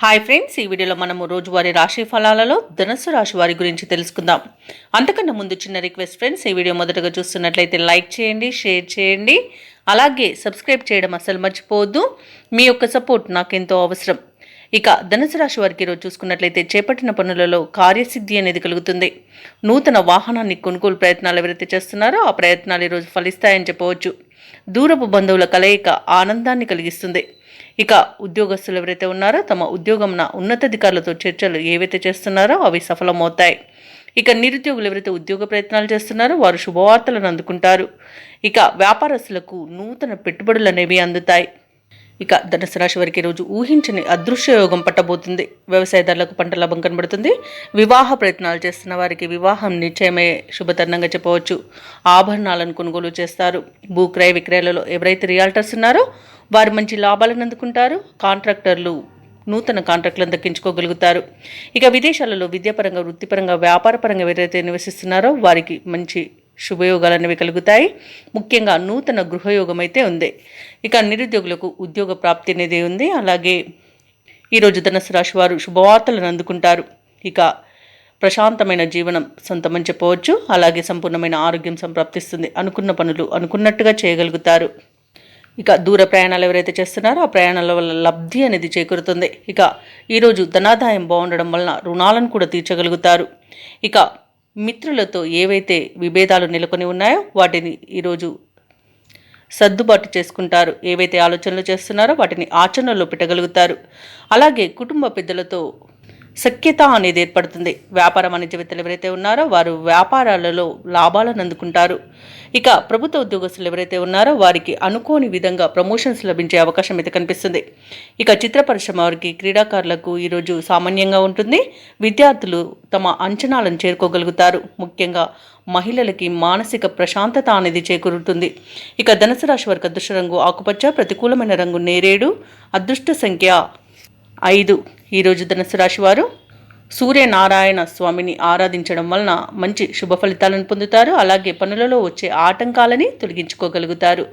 Hi friends, ఈ వీడియోలో మనము రోజువారీ రాశి ఫలాలలో ధనుస్సు రాశి వారి గురించి తెలుసుకుందాం. అంతకన్నా ముందు చిన్న రిక్వెస్ట్ ఫ్రెండ్స్, ఈ వీడియో మొదటగా చూస్తున్నట్లయితే లైక్ చేయండి, షేర్ చేయండి, అలాగే సబ్స్క్రైబ్ చేయడం అసలు మర్చిపోవద్దు. మీ యొక్క సపోర్ట్ నాకెంతో అవసరం. ఇక ధనుసు రాశి వారికి ఈరోజు చూసుకున్నట్లయితే చేపట్టిన పనులలో కార్యసిద్ధి అనేది కలుగుతుంది. నూతన వాహనాన్ని కొనుగోలు ప్రయత్నాలు ఎవరైతే చేస్తున్నారో ఆ ప్రయత్నాలు ఈరోజు ఫలిస్తాయని చెప్పవచ్చు. దూరపు బంధువుల కలయిక ఆనందాన్ని కలిగిస్తుంది. ఇక ఉద్యోగస్తులు ఎవరైతే ఉన్నారో తమ ఉద్యోగంన ఉన్నతాధికారులతో చర్చలు ఏవైతే చేస్తున్నారో అవి సఫలమవుతాయి. ఇక నిరుద్యోగులు ఎవరైతే ఉద్యోగ ప్రయత్నాలు చేస్తున్నారో వారు శుభవార్తలను అందుకుంటారు. ఇక వ్యాపారస్తులకు నూతన పెట్టుబడులు అనేవి అందుతాయి. ఇక ధనుసు రాశి వారికి ఈరోజు ఊహించని అదృశ్య యోగం పట్టబోతుంది. వ్యవసాయదారులకు పంట లాభం కనబడుతుంది. వివాహ ప్రయత్నాలు చేస్తున్న వారికి వివాహం నిశ్చయమయ్యే శుభతరుణంగా చెప్పవచ్చు. ఆభరణాలను కొనుగోలు చేస్తారు. భూక్రయ విక్రయాలలో ఎవరైతే రియాల్టర్స్ ఉన్నారో వారు మంచి లాభాలను అందుకుంటారు. కాంట్రాక్టర్లు నూతన కాంట్రాక్టులను దక్కించుకోగలుగుతారు. ఇక విదేశాలలో విద్యాపరంగా, వృత్తిపరంగా, వ్యాపారపరంగా ఎవరైతే నివసిస్తున్నారో వారికి మంచి శుభయోగాలు అనేవి కలుగుతాయి. ముఖ్యంగా నూతన గృహయోగం అయితే ఉంది. ఇక నిరుద్యోగులకు ఉద్యోగ ప్రాప్తి అనేది ఉంది. అలాగే ఈరోజు ధనుసు రాశి వారు శుభవార్తలను అందుకుంటారు. ఇక ప్రశాంతమైన జీవనం సొంతమని చెప్పవచ్చు. అలాగే సంపూర్ణమైన ఆరోగ్యం సంప్రాప్తిస్తుంది. అనుకున్న పనులు అనుకున్నట్టుగా చేయగలుగుతారు. ఇక దూర ప్రయాణాలు ఎవరైతే చేస్తున్నారో ఆ ప్రయాణాల వల్ల లబ్ధి అనేది చేకూరుతుంది. ఇక ఈరోజు ధనాదాయం బాగుండడం వలన రుణాలను కూడా తీర్చగలుగుతారు. ఇక మిత్రులతో ఏవైతే విభేదాలు నెలకొని ఉన్నాయో వాటిని ఈరోజు సర్దుబాటు చేసుకుంటారు. ఏవైతే ఆలోచనలు చేస్తున్నారో వాటిని ఆచరణలో పెట్టగలుగుతారు. అలాగే కుటుంబ పెద్దలతో సఖ్యత అనేది ఏర్పడుతుంది. వ్యాపార వాణిజ్యవేత్తలు ఎవరైతే ఉన్నారో వారు వ్యాపారాలలో లాభాలను అందుకుంటారు. ఇక ప్రభుత్వ ఉద్యోగస్తులు ఎవరైతే ఉన్నారో వారికి అనుకోని విధంగా ప్రమోషన్స్ లభించే అవకాశం అయితే కనిపిస్తుంది. ఇక చిత్ర పరిశ్రమ వారికి, క్రీడాకారులకు ఈరోజు సామాన్యంగా ఉంటుంది. విద్యార్థులు తమ అంచనాలను చేరుకోగలుగుతారు. ముఖ్యంగా మహిళలకి మానసిక ప్రశాంతత అనేది చేకూరుతుంది. ఇక ధనుసు రాశి వారికి అదృష్ట రంగు ఆకుపచ్చ, ప్రతికూలమైన రంగు నేరేడు, అదృష్ట సంఖ్య 5. ఈరోజు ధనుసు రాశి వారు సూర్యనారాయణ స్వామిని ఆరాధించడం వలన మంచి శుభ ఫలితాలను పొందుతారు. అలాగే పనులలో వచ్చే ఆటంకాలని తొలగించుకోగలుగుతారు.